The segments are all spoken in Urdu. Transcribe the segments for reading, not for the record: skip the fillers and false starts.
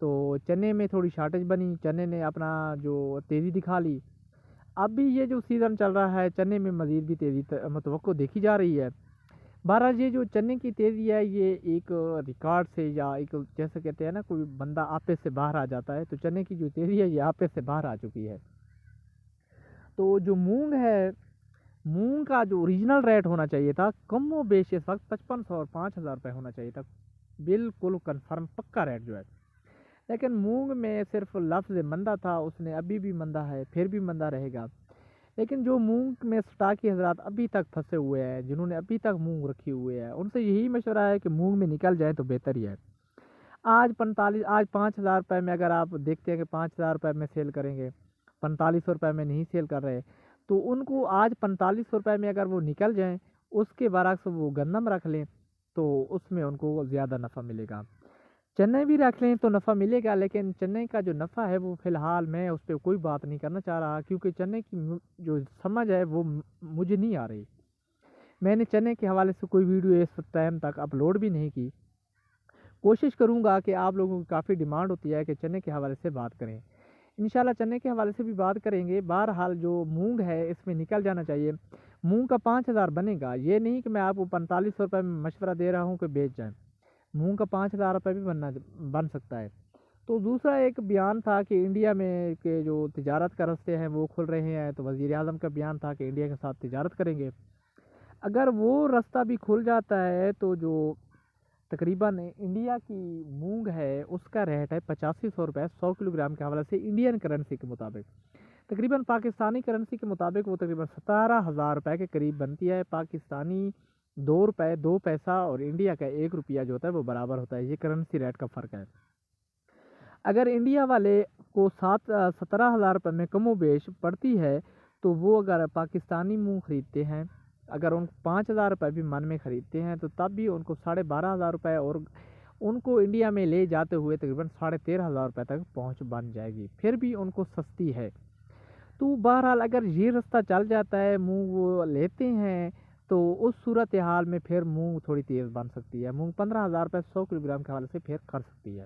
تو چنے میں تھوڑی شارٹیج بنی، چنے نے اپنا جو تیزی دکھا لی۔ اب بھی یہ جو سیزن چل رہا ہے چنے میں مزید بھی تیزی متوقع دیکھی جا رہی ہے۔ بہرحال یہ جو چنے کی تیزی ہے یہ ایک ریکارڈ سے یا ایک جیسے کہتے ہیں نا کوئی بندہ آپے سے باہر آ جاتا ہے، تو چنے کی جو تیزی ہے یہ آپے سے باہر آ چکی ہے۔ تو جو مونگ ہے، مونگ کا جو اوریجنل ریٹ ہونا چاہیے تھا کم و بیش اس وقت 5500 اور 5000 روپے ہونا چاہیے تھا، بالکل کنفرم پکا ریٹ جو ہے۔ لیکن مونگ میں صرف لفظ مندہ تھا، اس نے ابھی بھی مندہ ہے، پھر بھی مندہ رہے گا۔ لیکن جو مونگ میں سٹاکی حضرات ابھی تک پھنسے ہوئے ہیں، جنہوں نے ابھی تک مونگ رکھی ہوئے ہیں، ان سے یہی مشورہ ہے کہ مونگ میں نکل جائیں تو بہتر ہی ہے۔ آج 5000 روپے میں اگر آپ دیکھتے ہیں کہ 5000 روپے میں سیل کریں گے، 4500 روپے میں نہیں سیل کر رہے، تو ان کو آج 4500 روپے میں اگر وہ نکل جائیں، اس کے برعکس وہ گندم رکھ لیں تو اس میں ان کو زیادہ نفع ملے گا۔ چنے بھی رکھ لیں تو نفع ملے گا، لیکن چنے کا جو نفع ہے وہ فی الحال میں اس پہ کوئی بات نہیں کرنا چاہ رہا، کیونکہ چنے کی جو سمجھ ہے وہ مجھے نہیں آ رہی۔ میں نے چنے کے حوالے سے کوئی ویڈیو اس ٹائم تک اپلوڈ بھی نہیں کی۔ کوشش کروں گا کہ آپ لوگوں کی کافی ڈیمانڈ ہوتی ہے کہ چنے کے حوالے سے بات کریں، انشاءاللہ چنے کے حوالے سے بھی بات کریں گے۔ بہرحال جو مونگ ہے اس میں نکل جانا چاہیے۔ مونگ کا 5000 بنے گا، یہ نہیں کہ میں آپ کو 4500 روپے میں مشورہ دے رہا ہوں کہ بیچ جائیں، مونگ کا 5000 روپے بھی بن سکتا ہے۔ تو دوسرا ایک بیان تھا کہ انڈیا میں کے جو تجارت کا رستے ہیں وہ کھل رہے ہیں، تو وزیر اعظم کا بیان تھا کہ انڈیا کے ساتھ تجارت کریں گے۔ اگر وہ رستہ بھی کھل جاتا ہے تو جو تقریباً انڈیا کی مونگ ہے اس کا ریٹ ہے 8500 روپے 100 کلو گرام کے حوالے سے انڈین کرنسی کے مطابق۔ تقریباً پاکستانی کرنسی کے مطابق وہ تقریباً 17000 روپے کے قریب بنتی ہے۔ پاکستانی 2 روپے 2 پیسہ اور انڈیا کا 1 روپیہ جو ہوتا ہے وہ برابر ہوتا ہے، یہ کرنسی ریٹ کا فرق ہے۔ اگر انڈیا والے کو 17,000 روپے میں کم و بیش پڑتی ہے تو وہ اگر پاکستانی مونگ خریدتے ہیں، اگر ان کو 5000 روپے بھی من میں خریدتے ہیں تو تب بھی ان کو 12,500 روپے اور ان کو انڈیا میں لے جاتے ہوئے تقریباً 13,500 روپے تک پہنچ بن جائے گی، پھر بھی ان کو سستی ہے۔ تو بہرحال اگر یہ رستہ چل جاتا ہے، مونگ وہ لیتے ہیں، تو اس صورتحال میں پھر مونگ تھوڑی تیز بن سکتی ہے، مونگ 15,000 روپے 100 کلو گرام کے حوالے سے پھر کر سکتی ہے۔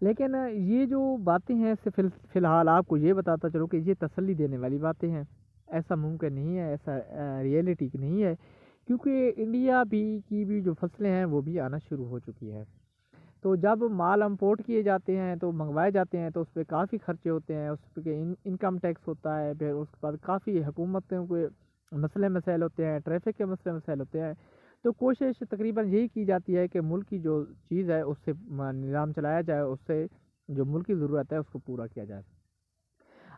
لیکن یہ جو باتیں ہیں فی الحال آپ کو یہ بتاتا چلو کہ یہ تسلی دینے والی باتیں ہیں، ایسا ممکن نہیں ہے، ایسا ریئلٹی نہیں ہے، کیونکہ انڈیا کی بھی جو فصلیں ہیں وہ بھی آنا شروع ہو چکی ہے۔ تو جب مال امپورٹ کیے جاتے ہیں تو منگوائے جاتے ہیں تو اس پہ کافی خرچے ہوتے ہیں، اس پہ انکم ٹیکس ہوتا ہے، پھر اس کے بعد کافی حکومتوں کے مسئلے مسائل ہوتے ہیں، ٹریفک کے مسئلے مسائل ہوتے ہیں۔ تو کوشش تقریباً یہی کی جاتی ہے کہ ملک کی جو چیز ہے اس سے نظام چلایا جائے، اس سے جو ملک کی ضرورت ہے اس کو پورا کیا جائے۔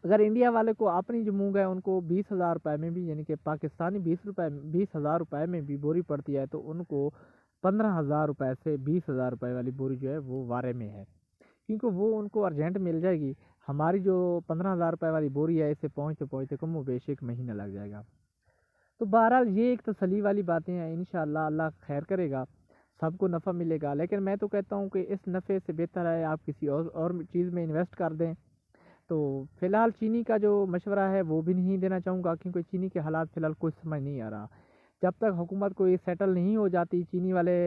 اگر انڈیا والے کو اپنی جو مونگ ہے ان کو 20,000 روپے میں بھی، یعنی کہ پاکستانی 20,000 روپے میں بھی بوری پڑتی ہے، تو ان کو 15,000 روپے سے 20,000 روپے والی بوری جو ہے وہ وارے میں ہے، کیونکہ وہ ان کو ارجنٹ مل جائے گی۔ ہماری جو 15,000 روپے والی بوری ہے اسے پہنچتے پہنچتے کم و بیش 1 مہینہ لگ جائے گا۔ تو بہرحال یہ ایک تسلی والی باتیں ہیں، انشاءاللہ اللہ خیر کرے گا، سب کو نفع ملے گا۔ لیکن میں تو کہتا ہوں کہ اس نفع سے بہتر ہے آپ کسی اور چیز میں انویسٹ کر دیں۔ تو فی الحال چینی کا جو مشورہ ہے وہ بھی نہیں دینا چاہوں گا، کیونکہ چینی کے حالات فی الحال کوئی سمجھ نہیں آ رہا۔ جب تک حکومت کوئی سیٹل نہیں ہو جاتی، چینی والے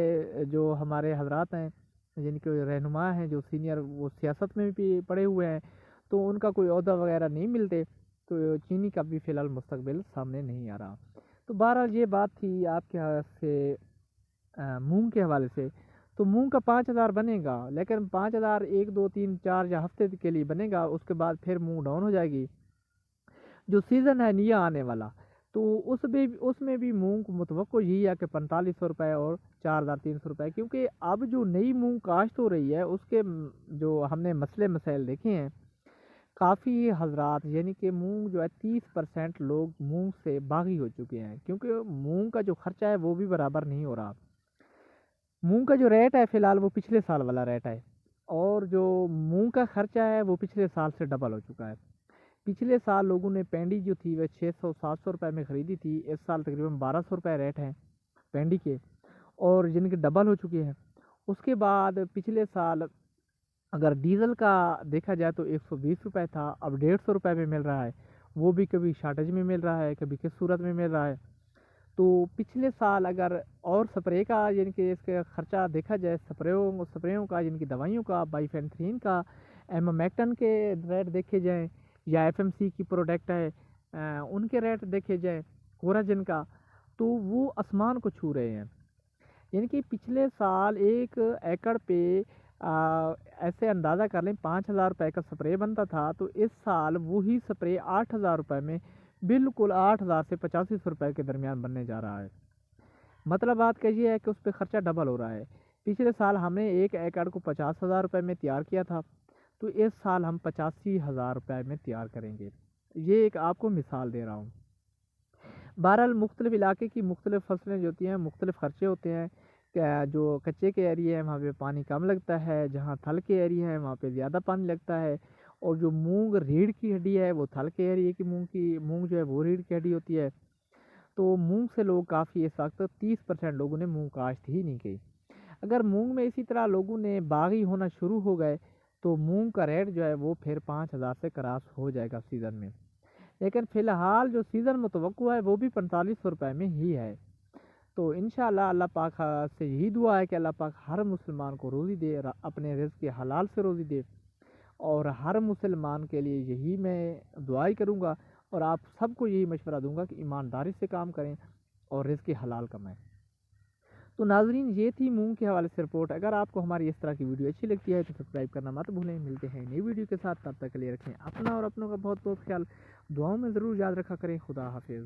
جو ہمارے حضرات ہیں جن کے رہنما ہیں جو سینئر، وہ سیاست میں بھی پڑے ہوئے ہیں، تو ان کا کوئی عہدہ وغیرہ نہیں ملتے، تو چینی کا بھی فی الحال مستقبل سامنے نہیں آ رہا۔ تو بہرحال یہ بات تھی آپ کے سے مونگ کے حوالے سے۔ تو مونگ کا 5,000 بنے گا، لیکن 5,000 1 2 3 4 یا ہفتے کے لیے بنے گا، اس کے بعد پھر مونگ ڈاؤن ہو جائے گی۔ جو سیزن ہے نیا آنے والا، تو اس میں بھی مونگ کو متوقع یہی ہے کہ 4500 روپے اور 4,300 روپے، کیونکہ اب جو نئی مونگ کاشت ہو رہی ہے اس کے جو ہم نے مسئلے مسائل دیکھے ہیں، کافی حضرات یعنی کہ مونگ جو ہے 30% لوگ مونگ سے باغی ہو چکے ہیں، کیونکہ مونگ کا جو خرچہ ہے وہ بھی برابر نہیں ہو رہا۔ مونگ کا جو ریٹ ہے فی الحال وہ پچھلے سال والا ریٹ ہے، اور جو مونگ کا خرچہ ہے وہ پچھلے سال سے ڈبل ہو چکا ہے۔ پچھلے سال لوگوں نے پینڈی جو تھی وہ 600-700 روپے میں خریدی تھی، اس سال تقریباً 1,200 روپے ریٹ ہیں پینڈی کے، اور جن کے ڈبل ہو چکے ہیں۔ اس کے بعد پچھلے سال اگر ڈیزل کا دیکھا جائے تو 120 روپے تھا، اب 150 روپے میں مل رہا ہے، وہ بھی کبھی شارٹیج میں مل رہا ہے، کبھی کس صورت میں مل رہا ہے۔ تو پچھلے سال اگر اور سپرے کا یعنی کہ اس کا خرچہ دیکھا جائے سپریوں کا یعنی کہ دوائیوں کا بائیفینتھرین کا ایمامیکٹن کے ریٹ دیکھے جائیں یا ایف ایم سی کی پروڈکٹ ہے ان کے ریٹ دیکھے جائیں کوراجن کا تو وہ آسمان کو چھو رہے ہیں. یعنی کہ پچھلے سال 1 ایکڑ پہ ایسے اندازہ کر لیں 5,000 روپے کا سپرے بنتا تھا تو اس سال وہی سپرے 8,000 روپے میں بالکل 8,000 سے 8500 روپے کے درمیان بننے جا رہا ہے. مطلب بات کا یہ ہے کہ اس پہ خرچہ ڈبل ہو رہا ہے. پچھلے سال ہم نے 1 ایکڑ کو 50,000 روپے میں تیار کیا تھا تو اس سال ہم 85,000 روپے میں تیار کریں گے. یہ ایک آپ کو مثال دے رہا ہوں. بہرحال مختلف علاقے کی مختلف فصلیں جو ہوتی ہیں مختلف خرچے ہوتے ہیں. جو کچے کے ایریا ہیں وہاں پہ پانی کم لگتا ہے, جہاں تھل کے ایریا ہیں وہاں پہ زیادہ پانی لگتا ہے. اور جو مونگ ریڑھ کی ہڈی ہے وہ تھل کے ایریا کی مونگ جو ہے وہ ریڑھ کی ہڈی ہوتی ہے. تو مونگ سے لوگ کافی اس وقت 30% لوگوں نے مونگ کاشت ہی نہیں کی. اگر مونگ میں اسی طرح لوگوں نے باغی ہونا شروع ہو گئے تو مونگ کا ریٹ جو ہے وہ پھر 5,000 سے کراس ہو جائے گا سیزن میں. لیکن فی الحال جو سیزن متوقع ہے وہ بھی 4500 روپے میں ہی ہے. تو انشاءاللہ اللہ پاک سے یہی دعا ہے کہ اللہ پاک ہر مسلمان کو روزی دے, اپنے رزق کے حلال سے روزی دے. اور ہر مسلمان کے لیے یہی میں دعائی کروں گا اور آپ سب کو یہی مشورہ دوں گا کہ ایمانداری سے کام کریں اور رزق حلال کمائیں. تو ناظرین یہ تھی مونگ کے حوالے سے رپورٹ. اگر آپ کو ہماری اس طرح کی ویڈیو اچھی لگتی ہے تو سبسکرائب کرنا مت بھولیں. ملتے ہیں نئی ویڈیو کے ساتھ, تب تک کے لیے رکھیں اپنا اور اپنوں کا بہت بہت خیال. دعاؤں میں ضرور یاد رکھا کریں. خدا حافظ.